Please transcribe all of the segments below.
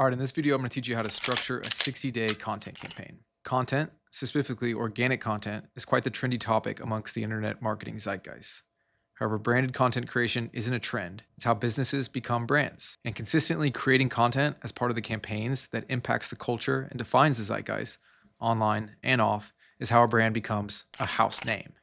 All right, in this video, I'm going to teach you how to structure a 60-day content campaign. Content, specifically organic content, is quite the trendy topic amongst the internet marketing zeitgeist. However, branded content creation isn't a trend. It's how businesses become brands. And consistently creating content as part of the campaigns that impacts the culture and defines the zeitgeist, online and off, is how a brand becomes a house name.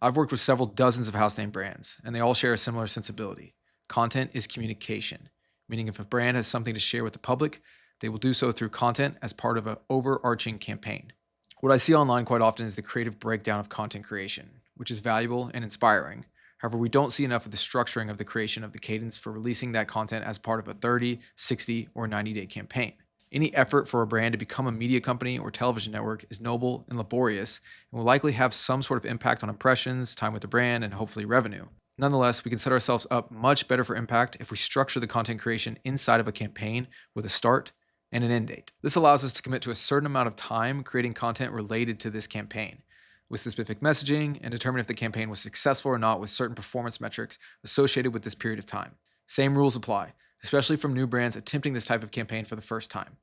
I've worked with several dozens of house name brands, and they all share a similar sensibility. Content is communication, meaning if a brand has something to share with the public, they will do so through content as part of an overarching campaign. What I see online quite often is the creative breakdown of content creation, which is valuable and inspiring. However, we don't see enough of the structuring of the creation of the cadence for releasing that content as part of a 30, 60, or 90-day campaign. Any effort for a brand to become a media company or television network is noble and laborious and will likely have some sort of impact on impressions, time with the brand, and hopefully revenue. Nonetheless, we can set ourselves up much better for impact if we structure the content creation inside of a campaign with a start and an end date. This allows us to commit to a certain amount of time creating content related to this campaign with specific messaging and determine if the campaign was successful or not with certain performance metrics associated with this period of time. Same rules apply, especially from new brands attempting this type of campaign for the first time.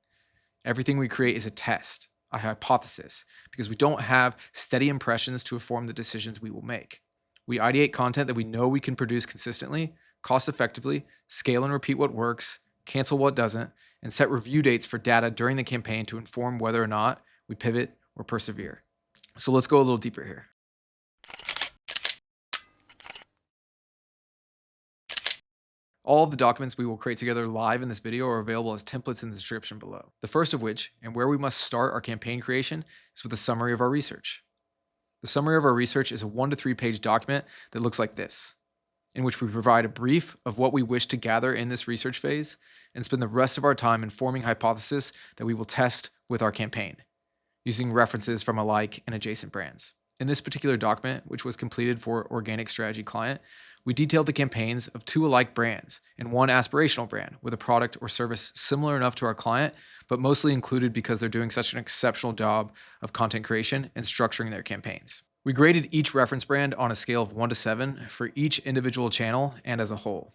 Everything we create is a test, a hypothesis, because we don't have steady impressions to inform the decisions we will make. We ideate content that we know we can produce consistently, cost effectively, scale and repeat what works, cancel what doesn't, and set review dates for data during the campaign to inform whether or not we pivot or persevere. So let's go a little deeper here. All of the documents we will create together live in this video are available as templates in the description below. The first of which, and where we must start our campaign creation, is with a summary of our research. The summary of our research is a 1 to 3 page document that looks like this, in which we provide a brief of what we wish to gather in this research phase and spend the rest of our time informing hypothesis that we will test with our campaign, using references from alike and adjacent brands. In this particular document, which was completed for Organic Strategy client, we detailed the campaigns of 2 alike brands and 1 aspirational brand with a product or service similar enough to our client, but mostly included because they're doing such an exceptional job of content creation and structuring their campaigns. We graded each reference brand on a scale of 1 to 7 for each individual channel and as a whole.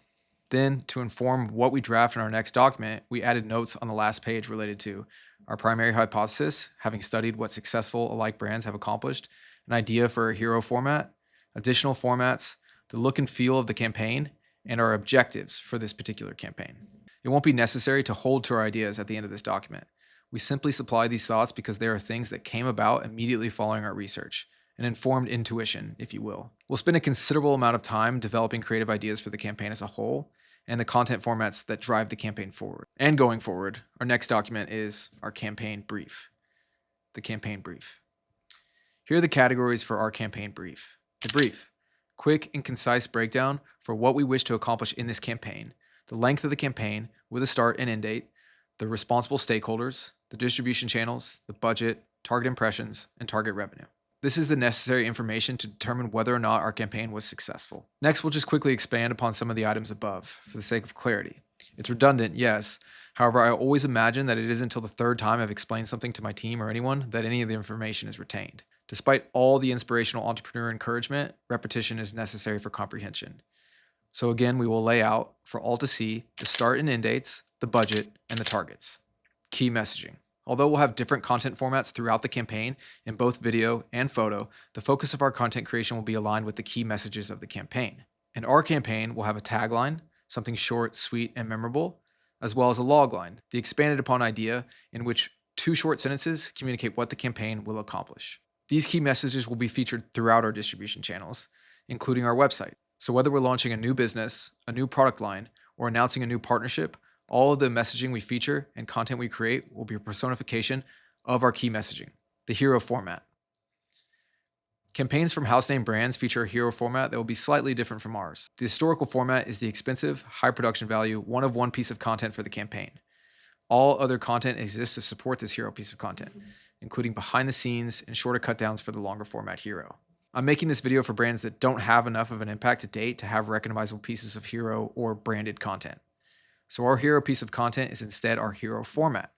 Then, to inform what we draft in our next document, we added notes on the last page related to our primary hypothesis, having studied what successful alike brands have accomplished, an idea for a hero format, additional formats, the look and feel of the campaign, and our objectives for this particular campaign. It won't be necessary to hold to our ideas at the end of this document. We simply supply these thoughts because they are things that came about immediately following our research, an informed intuition, if you will. We'll spend a considerable amount of time developing creative ideas for the campaign as a whole, and the content formats that drive the campaign forward. And going forward, our next document is our campaign brief. The campaign brief. Here are the categories for our campaign brief. The brief. Quick and concise breakdown for what we wish to accomplish in this campaign, the length of the campaign with a start and end date, the responsible stakeholders, the distribution channels, the budget, target impressions, and target revenue. This is the necessary information to determine whether or not our campaign was successful. Next, we'll just quickly expand upon some of the items above for the sake of clarity. It's redundant, yes. However, I always imagine that it isn't until the 3rd time I've explained something to my team or anyone that any of the information is retained. Despite all the inspirational entrepreneur encouragement, repetition is necessary for comprehension. So again, we will lay out for all to see the start and end dates, the budget, and the targets. Key messaging. Although we'll have different content formats throughout the campaign in both video and photo, the focus of our content creation will be aligned with the key messages of the campaign. And our campaign will have a tagline, something short, sweet, and memorable, as well as a logline, the expanded upon idea in which 2 short sentences communicate what the campaign will accomplish. These key messages will be featured throughout our distribution channels, including our website. So whether we're launching a new business, a new product line, or announcing a new partnership, all of the messaging we feature and content we create will be a personification of our key messaging, the hero format. Campaigns from house name brands feature a hero format that will be slightly different from ours. The historical format is the expensive, high production value, one-of-one piece of content for the campaign. All other content exists to support this hero piece of content, including behind the scenes and shorter cut downs for the longer format hero. I'm making this video for brands that don't have enough of an impact to date to have recognizable pieces of hero or branded content. So our hero piece of content is instead our hero format.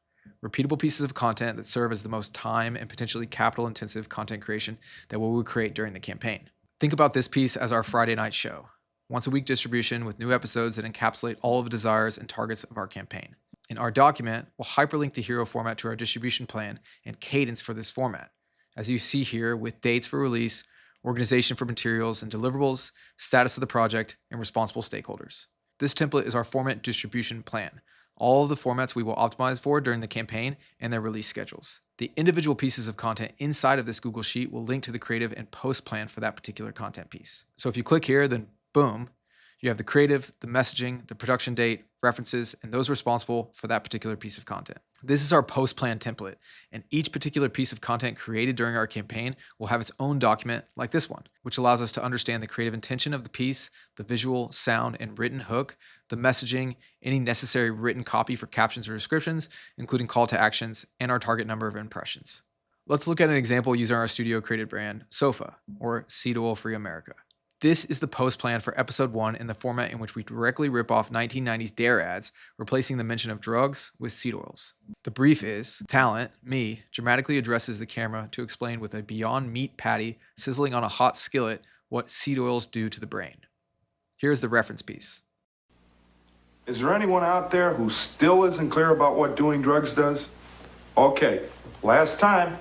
Repeatable pieces of content that serve as the most time and potentially capital intensive content creation that we will create during the campaign. Think about this piece as our Friday night show. Once a week distribution with new episodes that encapsulate all of the desires and targets of our campaign. In our document, we'll hyperlink the hero format to our distribution plan and cadence for this format, as you see here with dates for release, organization for materials and deliverables, status of the project, and responsible stakeholders. This template is our format distribution plan, all of the formats we will optimize for during the campaign and their release schedules. The individual pieces of content inside of this Google Sheet will link to the creative and post plan for that particular content piece. So if you click here, then boom, you have the creative, the messaging, the production date, references, and those responsible for that particular piece of content. This is our post plan template, and each particular piece of content created during our campaign will have its own document like this one, which allows us to understand the creative intention of the piece, the visual, sound, and written hook, the messaging, any necessary written copy for captions or descriptions, including call to actions, and our target number of impressions. Let's look at an example using our studio created brand, Sofa, or Seed Oil Free America. This is the post plan for episode 1 in the format in which we directly rip off 1990s Dare ads, replacing the mention of drugs with seed oils. The brief is, talent, me, dramatically addresses the camera to explain with a Beyond Meat patty sizzling on a hot skillet what seed oils do to the brain. Here's the reference piece. Is there anyone out there who still isn't clear about what doing drugs does? Okay, last time.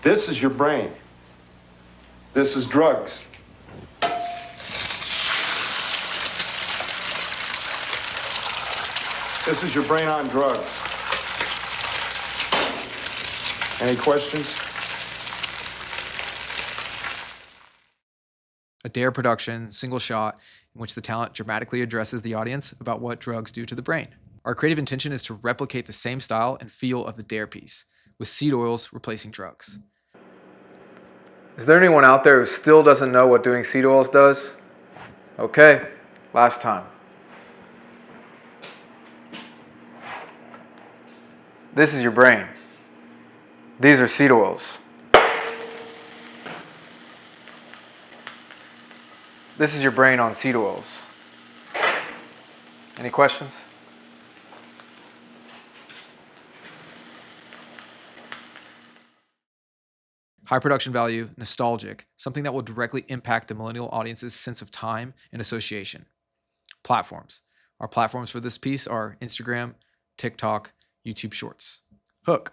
This is your brain. This is drugs. This is your brain on drugs. Any questions? A Dare production, single shot, in which the talent dramatically addresses the audience about what drugs do to the brain. Our creative intention is to replicate the same style and feel of the Dare piece, with seed oils replacing drugs. Is there anyone out there who still doesn't know what doing seed oils does? Okay, last time. This is your brain. These are seed oils. This is your brain on seed oils. Any questions? High production value, nostalgic, something that will directly impact the millennial audience's sense of time and association. Platforms. Our platforms for this piece are Instagram, TikTok, YouTube Shorts. Hook.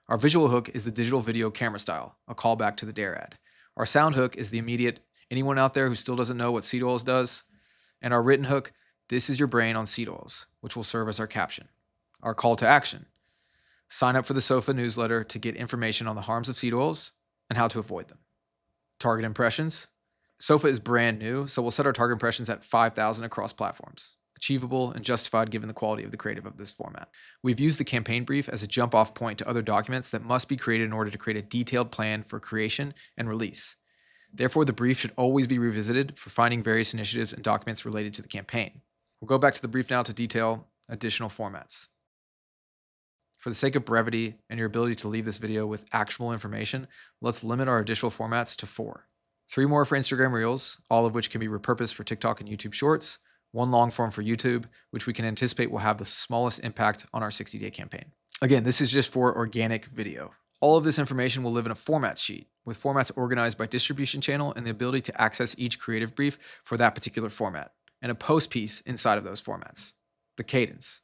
Our visual hook is the digital video camera style, a callback to the Dare ad. Our sound hook is the immediate, anyone out there who still doesn't know what seed oils does? And our written hook, this is your brain on seed oils, which will serve as our caption. Our call to action. Sign up for the Sofa newsletter to get information on the harms of seed oils and how to avoid them. Target impressions. Sofa is brand new, so we'll set our target impressions at 5,000 across platforms. Achievable and justified given the quality of the creative of this format. We've used the campaign brief as a jump-off point to other documents that must be created in order to create a detailed plan for creation and release. Therefore, the brief should always be revisited for finding various initiatives and documents related to the campaign. We'll go back to the brief now to detail additional formats. For the sake of brevity and your ability to leave this video with actionable information, let's limit our additional formats to 4. 3 more for Instagram Reels, all of which can be repurposed for TikTok and YouTube Shorts, 1 long form for YouTube, which we can anticipate will have the smallest impact on our 60-day campaign. Again, this is just for organic video. All of this information will live in a formats sheet, with formats organized by distribution channel and the ability to access each creative brief for that particular format, and a post piece inside of those formats. The cadence.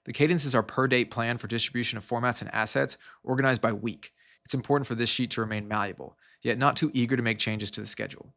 The cadence is our per-date plan for distribution of formats and assets organized by week. It's important for this sheet to remain malleable, yet not too eager to make changes to the schedule.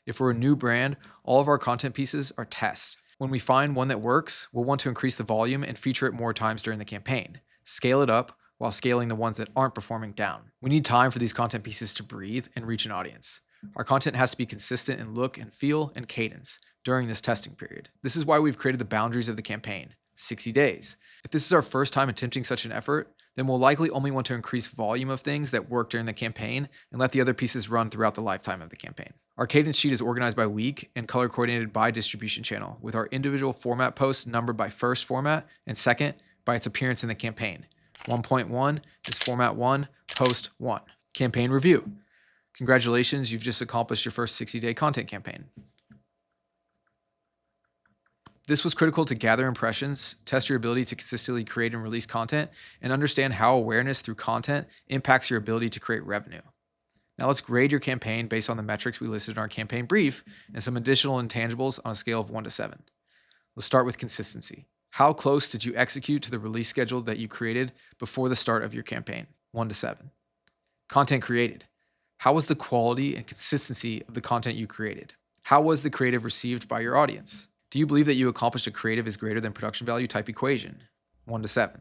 If we're a new brand, all of our content pieces are tests. When we find one that works, we'll want to increase the volume and feature it more times during the campaign. Scale it up while scaling the ones that aren't performing down. We need time for these content pieces to breathe and reach an audience. Our content has to be consistent in look and feel and cadence during this testing period. This is why we've created the boundaries of the campaign. 60 days. If this is our first time attempting such an effort, then we'll likely only want to increase volume of things that work during the campaign and let the other pieces run throughout the lifetime of the campaign. Our cadence sheet is organized by week and color coordinated by distribution channel, with our individual format posts numbered by first format and second by its appearance in the campaign. 1.1 is format 1, post 1. Campaign review. Congratulations, you've just accomplished your first 60-day content campaign. This was critical to gather impressions, test your ability to consistently create and release content, and understand how awareness through content impacts your ability to create revenue. Now let's grade your campaign based on the metrics we listed in our campaign brief and some additional intangibles on a scale of 1 to 7. Let's start with consistency. How close did you execute to the release schedule that you created before the start of your campaign? 1 to 7. Content created. How was the quality and consistency of the content you created? How was the creative received by your audience? Do you believe that you accomplished a creative is greater than production value type equation? 1 to 7.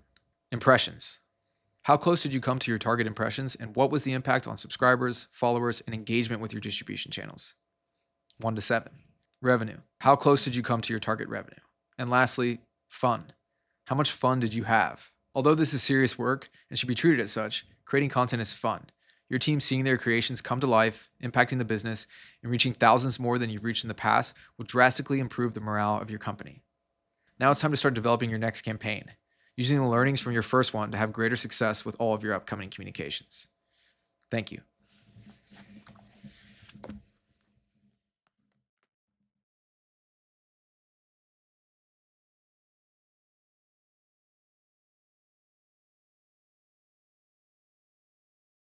Impressions. How close did you come to your target impressions, and what was the impact on subscribers, followers, and engagement with your distribution channels? 1 to 7. Revenue. How close did you come to your target revenue? And lastly, fun. How much fun did you have? Although this is serious work and should be treated as such, creating content is fun. Your team seeing their creations come to life, impacting the business, and reaching thousands more than you've reached in the past will drastically improve the morale of your company. Now it's time to start developing your next campaign, using the learnings from your first one to have greater success with all of your upcoming communications. Thank you.